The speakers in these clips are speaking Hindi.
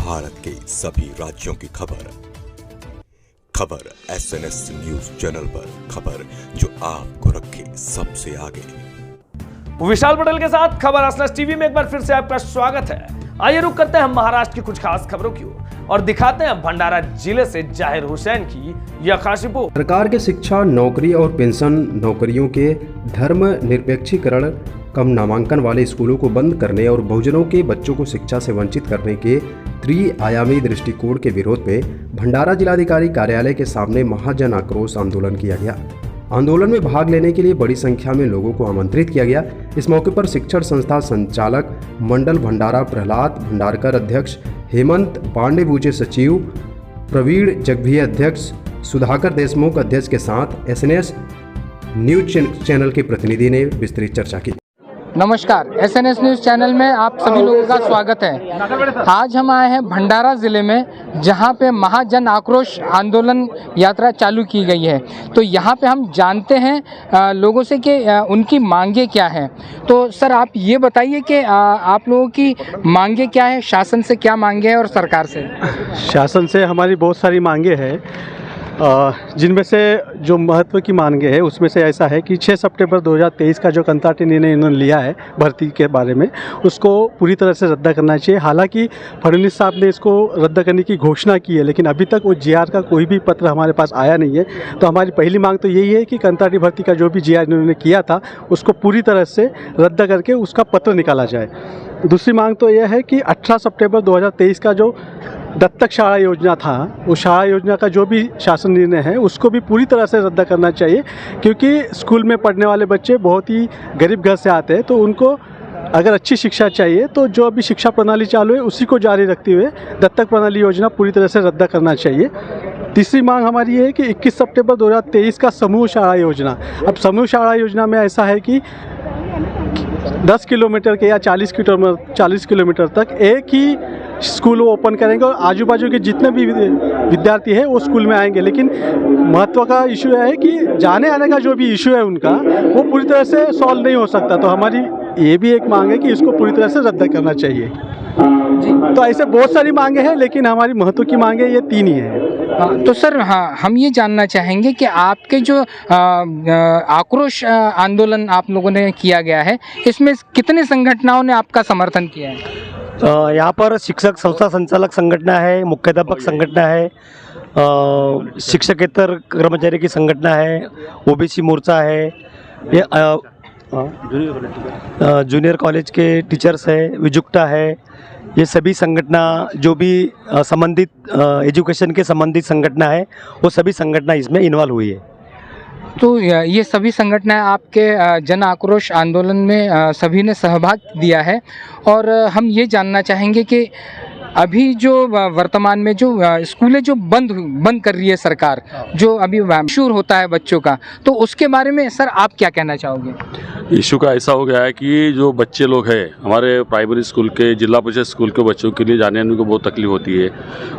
भारत के सभी राज्यों की खबर SNS न्यूज चैनल पर, खबर जो आपको रखे सबसे आगे। विशाल पटेल के साथ खबर SNS टीवी में एक बार फिर से आपका स्वागत है। आइए रुक करते हैं हम महाराष्ट्र की कुछ खास खबरों की ओर और दिखाते हैं भंडारा जिले से जाहिर हुसैन की यह खास रिपोर्ट। सरकार के शिक्षा, नौकरी और पेंशन नौकरियों के धर्म निरपेक्षीकरण, कम नामांकन वाले स्कूलों को बंद करने और बहुजनों के बच्चों को शिक्षा से वंचित करने के त्रिआयामी दृष्टिकोण के विरोध में भंडारा जिलाधिकारी कार्यालय के सामने महाजन आक्रोश आंदोलन किया गया। आंदोलन में भाग लेने के लिए बड़ी संख्या में लोगों को आमंत्रित किया गया। इस मौके पर शिक्षण संस्था संचालक मंडल भंडारा प्रहलाद भंडारकर अध्यक्ष, हेमंत पांडे बूचे सचिव, प्रवीण जगभिया अध्यक्ष, सुधाकर देशमुख अध्यक्ष के साथ SNS न्यूज चैनल के प्रतिनिधि ने विस्तृत चर्चा की। नमस्कार, SNS न्यूज़ चैनल में आप सभी लोगों का स्वागत है। आज हम आए हैं भंडारा ज़िले में, जहां पे महाजन आक्रोश आंदोलन यात्रा चालू की गई है। तो यहां पे हम जानते हैं लोगों से कि उनकी मांगे क्या हैं। तो सर, आप ये बताइए कि आप लोगों की मांगे क्या है, शासन से क्या मांगे हैं और सरकार से? शासन से हमारी बहुत सारी मांगे हैं, जिनमें से जो महत्व की मांगे है उसमें से ऐसा है कि 6 सितंबर 2023 का जो कंत्राटी निर्णय इन्होंने लिया है भर्ती के बारे में, उसको पूरी तरह से रद्द करना चाहिए। हालांकि फडणवीस साहब ने इसको रद्द करने की घोषणा की है, लेकिन अभी तक वो GR का कोई भी पत्र हमारे पास आया नहीं है। तो हमारी पहली मांग तो यही है कि कंत्राटी भर्ती का जो भी GR इन्होंने किया था उसको पूरी तरह से रद्द करके उसका पत्र निकाला जाए। दूसरी मांग तो यह है कि 18 सितंबर 2023 का जो दत्तक शाला योजना था, उस शाला योजना का जो भी शासन निर्णय है उसको भी पूरी तरह से रद्द करना चाहिए, क्योंकि स्कूल में पढ़ने वाले बच्चे बहुत ही गरीब घर से आते हैं। तो उनको अगर अच्छी शिक्षा चाहिए तो जो अभी शिक्षा प्रणाली चालू है उसी को जारी रखते हुए दत्तक प्रणाली योजना पूरी तरह से रद्द करना चाहिए। तीसरी मांग हमारी ये है कि 21 सितंबर 2023 का समूह शाला योजना, अब समूह शाला योजना में ऐसा है कि 10 किलोमीटर के या 40 किलोमीटर तक एक ही स्कूल वो ओपन करेंगे और आजू बाजू के जितने भी विद्यार्थी हैं वो स्कूल में आएंगे। लेकिन महत्व का इशू है कि जाने आने का जो भी इशू है उनका, वो पूरी तरह से सॉल्व नहीं हो सकता। तो हमारी ये भी एक मांग है कि इसको पूरी तरह से रद्द करना चाहिए। तो ऐसे बहुत सारी मांगे हैं, लेकिन हमारी महत्व की मांगे ये 3 ही हैं। तो सर, हाँ, हम ये जानना चाहेंगे कि आपके जो आक्रोश आंदोलन आप लोगों ने किया गया है, इसमें कितने संगठनों ने आपका समर्थन किया है? यहाँ पर शिक्षक संस्था संचालक संगठना है, मुख्याध्यापक संगठना है, शिक्षकेतर कर्मचारी की संगठना है, OBC मोर्चा है, ये जूनियर कॉलेज के टीचर्स है, विजुक्ता है। ये सभी संगठना जो भी संबंधित एजुकेशन के संबंधित संगठना है, वो सभी संगठना इसमें इन्वॉल्व हुई है। तो ये सभी संगठनें आपके जन आक्रोश आंदोलन में सभी ने सहभाग दिया है। और हम ये जानना चाहेंगे कि अभी जो वर्तमान में जो स्कूलें जो बंद कर रही है सरकार, जो अभी मशहूर होता है बच्चों का, तो उसके बारे में सर आप क्या कहना चाहोगे? इशू का ऐसा हो गया है कि जो बच्चे लोग हैं हमारे प्राइमरी स्कूल के, जिला परिषद स्कूल के बच्चों के लिए जाने आने को बहुत तकलीफ होती है।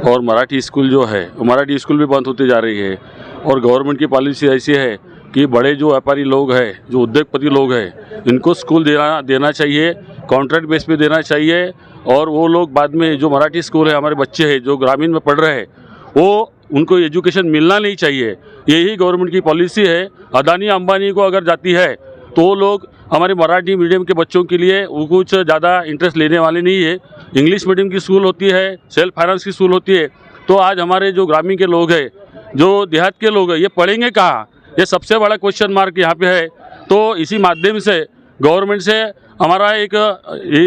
और मराठी स्कूल जो है, मराठी स्कूल भी बंद होती जा रही है। और गवर्नमेंट की पॉलिसी ऐसी है कि बड़े जो व्यापारी लोग हैं, जो उद्योगपति लोग हैं, इनको स्कूल देना चाहिए, कॉन्ट्रैक्ट बेस पे देना चाहिए। और वो लोग बाद में जो मराठी स्कूल है, हमारे बच्चे हैं जो ग्रामीण में पढ़ रहे हैं, वो उनको एजुकेशन मिलना नहीं चाहिए। यही गवर्नमेंट की पॉलिसी है। अदानी अंबानी को अगर जाती है तो वो लोग हमारे मराठी मीडियम के बच्चों के लिए वो कुछ ज़्यादा इंटरेस्ट लेने वाले नहीं है। इंग्लिश मीडियम की स्कूल होती है, सेल्फ फाइनेंस की स्कूल होती है। तो आज हमारे जो ग्रामीण के लोग हैं, जो देहात के लोग हैं, ये पढ़ेंगे कहाँ? ये सबसे बड़ा क्वेश्चन मार्क यहाँ पे है। तो इसी माध्यम से गवर्नमेंट से हमारा एक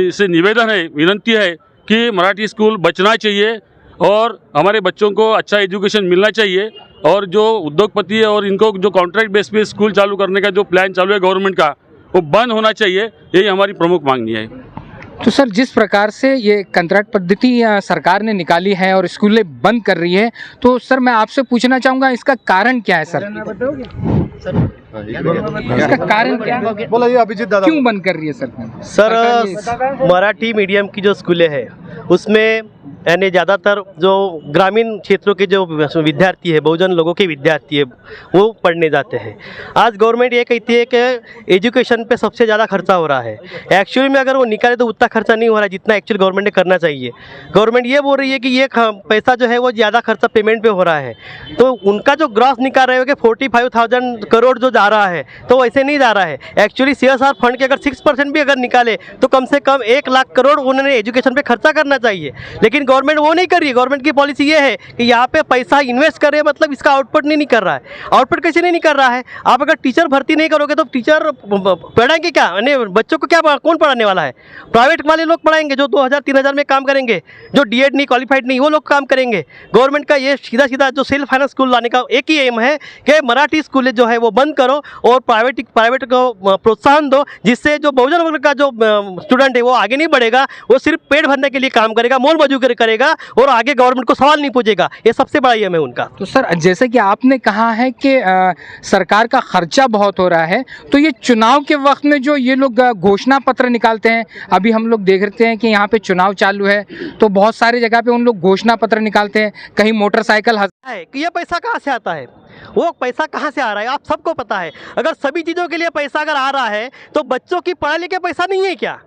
इसे निवेदन है, विनंती है कि मराठी स्कूल बचना चाहिए और हमारे बच्चों को अच्छा एजुकेशन मिलना चाहिए। और जो उद्योगपति है और इनको जो कॉन्ट्रैक्ट बेस पे स्कूल चालू करने का जो प्लान चालू है गवर्नमेंट का, वो बंद होना चाहिए। यही हमारी प्रमुख मांगनी है। तो सर, जिस प्रकार से ये कंट्रैक्ट पद्धति सरकार ने निकाली है और स्कूलें बंद कर रही है, तो सर मैं आपसे पूछना चाहूँगा इसका कारण क्या है सर? इसका कारण क्या है? बोलिए अभिजीत दादा, क्यों बंद कर रही है सरकार? सर, मराठी मीडियम की जो स्कूलें हैं उसमें यानी ज़्यादातर जो ग्रामीण क्षेत्रों के जो विद्यार्थी है, बहुजन लोगों के विद्यार्थी है, वो पढ़ने जाते हैं। आज गवर्नमेंट ये कहती है कि एजुकेशन पे सबसे ज़्यादा खर्चा हो रहा है। एक्चुअली में अगर वो निकाले तो उतना खर्चा नहीं हो रहा है जितना एक्चुअली गवर्नमेंट ने करना चाहिए। गवर्नमेंट ये बोल रही है कि ये पैसा जो है वो ज़्यादा खर्चा पेमेंट पे हो रहा है, तो उनका जो ग्रॉस निकाल रहे हो कि 45,000 करोड़ जो जा रहा है, तो वैसे नहीं जा रहा है। एक्चुअली CSR फंड के अगर 6% भी अगर निकाले तो कम से कम 1 लाख करोड़ उन्होंने एजुकेशन पे खर्चा करना चाहिए, लेकिन गवर्नमेंट वो नहीं कर रही है। गवर्नमेंट की पॉलिसी ये है कि यहाँ पे पैसा इन्वेस्ट कर रहे हैं, मतलब इसका आउटपुट नहीं कर रहा है। आउटपुट कैसे नहीं कर रहा है? आप अगर टीचर भर्ती नहीं करोगे तो टीचर पढ़ाएंगे क्या? यानी बच्चों को क्या, कौन पढ़ाने वाला है? प्राइवेट वाले लोग पढ़ाएंगे जो 2,000-3,000 में काम करेंगे, जो DED नहीं क्वालिफाइड नहीं, वो लोग काम करेंगे। गवर्नमेंट का ये सीधा सीधा जो सेल्फ फाइनेंस स्कूल लाने का एक ही एम है कि मराठी स्कूल जो है वो बंद करो और प्राइवेट को प्रोत्साहन दो, जिससे जो बहुजन वर्ग का जो स्टूडेंट है वो आगे नहीं बढ़ेगा, वो सिर्फ पेट भरने के लिए काम करेगा, मोल मजूरी करेगा और आगे गवर्नमेंट को सवाल नहीं पूछेगा। ये सबसे बड़ा एम है उनका। तो सर, जैसे कि आपने कहा है कि सरकार का खर्चा बहुत हो रहा है, तो ये चुनाव के वक्त में जो ये लोग घोषणा पत्र निकालते हैं, अभी हम लोग देख रहे हैं कि यहाँ पे चुनाव चालू है, तो बहुत सारी जगह पे उन लोग घोषणा पत्र निकालते हैं, कहीं मोटरसाइकिल है कि ये पैसा कहाँ से आता है, वो पैसा कहाँ से आ रहा है आप सबको पता है। अगर सभी चीज़ों के लिए पैसा अगर आ रहा है तो बच्चों की पढ़ाई के पैसा नहीं है क्या?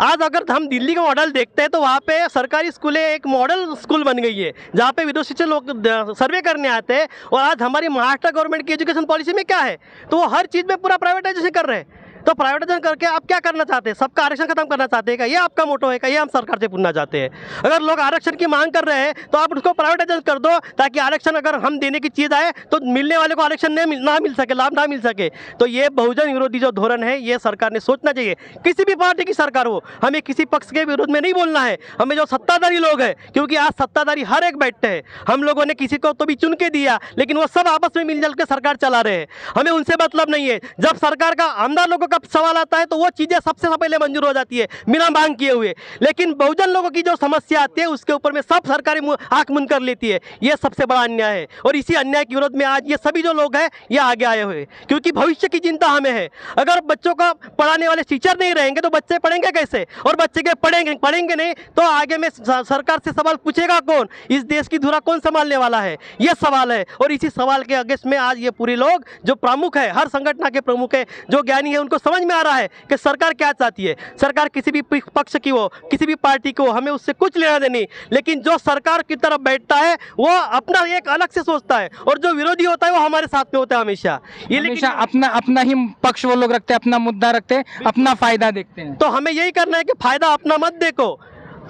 आज अगर हम दिल्ली का मॉडल देखते हैं तो वहाँ पे सरकारी स्कूलें एक मॉडल स्कूल बन गई है, जहाँ पे विदेशी से लोग सर्वे करने आते हैं। और आज हमारी महाराष्ट्र गवर्नमेंट की एजुकेशन पॉलिसी में क्या है, तो वो हर चीज़ में पूरा प्राइवेटाइजेशन कर रहे हैं। तो प्राइवेटाइजेशन करके आप क्या करना चाहते हैं? सबका आरक्षण खत्म करना चाहते हैं क्या? ये आपका मोटो है क्या? ये हम सरकार से पूछना चाहते हैं। अगर लोग आरक्षण की मांग कर रहे हैं तो आप उसको प्राइवेटाइजेशन कर दो, ताकि आरक्षण अगर हम देने की चीज़ आए तो मिलने वाले को आरक्षण ना मिल सके, लाभ ना मिल सके। तो ये बहुजन विरोधी जो धोरण है, ये सरकार ने सोचना चाहिए। किसी भी पार्टी की सरकार हो, हमें किसी पक्ष के विरोध में नहीं बोलना है। हमें जो सत्ताधारी लोग हैं, क्योंकि आज सत्ताधारी हर एक बैठते हैं, हम लोगों ने किसी को तो भी चुन के दिया, लेकिन वो सब आपस में मिलजुल के सरकार चला रहे हैं। हमें उनसे मतलब नहीं है। जब सरकार का आमदार लोगों का सवाल आता है तो वो चीज़ें सबसे पहले मंजूर हो जाती है बिना मांग किए हुए, लेकिन बहुजन लोगों की जो समस्या आती है उसके ऊपर में सब सरकारी आंख मुंद कर लेती है। ये सबसे बड़ा अन्याय है और इसी अन्याय के विरोध में आज ये सभी जो लोग हैं ये आगे आए हुए, क्योंकि भविष्य की चिंता हमें है। अगर बच्चों को पढ़ाने वाले टीचर नहीं रहेंगे तो बच्चे पढ़ेंगे कैसे? और बच्चे के पढ़ेंगे नहीं तो आगे में सरकार से सवाल पूछेगा कौन? इस देश की धुरा कौन संभालने वाला है? ये सवाल है। और इसी सवाल के अगेंस्ट में आज ये पूरे लोग जो प्रमुख है, हर संगठन के प्रमुख है, जो ज्ञानी है, उनको समझ में आ रहा है कि सरकार क्या चाहती है। सरकार किसी भी पक्ष की हो, किसी भी पार्टी को, हमें उससे कुछ लेना देनी, लेकिन जो सरकार की तरफ बैठता है वो अपना एक अलग से सोचता है और जो विरोधी होता है वो हमारे साथ में होता है हमेशा। ये हमेशा अपना ही पक्ष वो लोग रखते हैं, अपना मुद्दा रखते हैं, अपना फायदा देखते हैं। तो हमें यही करना है कि फायदा अपना मत देखो।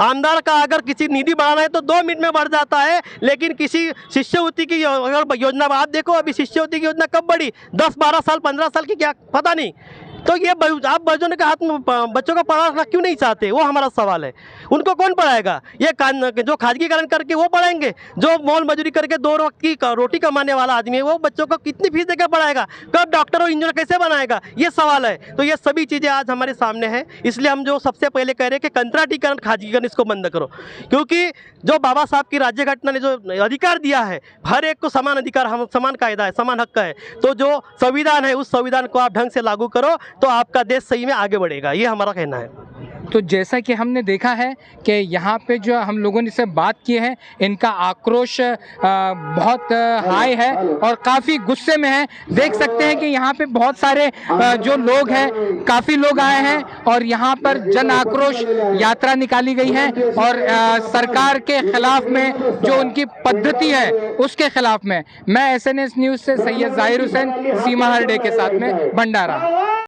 आमदार का अगर किसी निधि बढ़ाना है तो 2 मिनट में बढ़ जाता है, लेकिन किसी शिष्यवृत्ति की अगर योजना आप देखो, अभी शिष्यवृत्ति की योजना कब बढ़ी? 10, 12 साल, 15 साल की, क्या पता नहीं। तो ये आप बच्चों के हाथ में बच्चों को पढ़ाना क्यों नहीं चाहते, वो हमारा सवाल है। उनको कौन पढ़ाएगा? ये जो खाजगीकरण करके वो पढ़ाएंगे, जो मोल मजदूरी करके 2 वक्त की रोटी कमाने वाला आदमी है, वो बच्चों को कितनी फीस देकर पढ़ाएगा? कब डॉक्टर और इंजीनियर कैसे बनाएगा? ये सवाल है। तो ये सभी चीज़ें आज हमारे सामने हैं, इसलिए हम जो सबसे पहले कह रहे हैं कि कंत्राटीकरण, खाजगीकरण, इसको बंद करो। क्योंकि जो बाबा साहब की राज्य घटना ने जो अधिकार दिया है, हर एक को समान अधिकार, हम समान कायदा है, समान हक है, तो जो संविधान है उस संविधान को आप ढंग से लागू करो तो आपका देश सही में आगे बढ़ेगा। ये हमारा कहना है। तो जैसा कि हमने देखा है कि यहाँ पे जो हम लोगों ने से बात की है, इनका आक्रोश बहुत हाई है और काफ़ी गुस्से में है। देख सकते हैं कि यहाँ पे बहुत सारे जो लोग हैं, काफ़ी लोग आए हैं और यहाँ पर जन आक्रोश यात्रा निकाली गई है और सरकार के खिलाफ में जो उनकी पद्धति है उसके खिलाफ में। मैं SNS न्यूज़ से सैयद जाहिर हुसैन, सीमा हरडे के साथ में, भंडारा।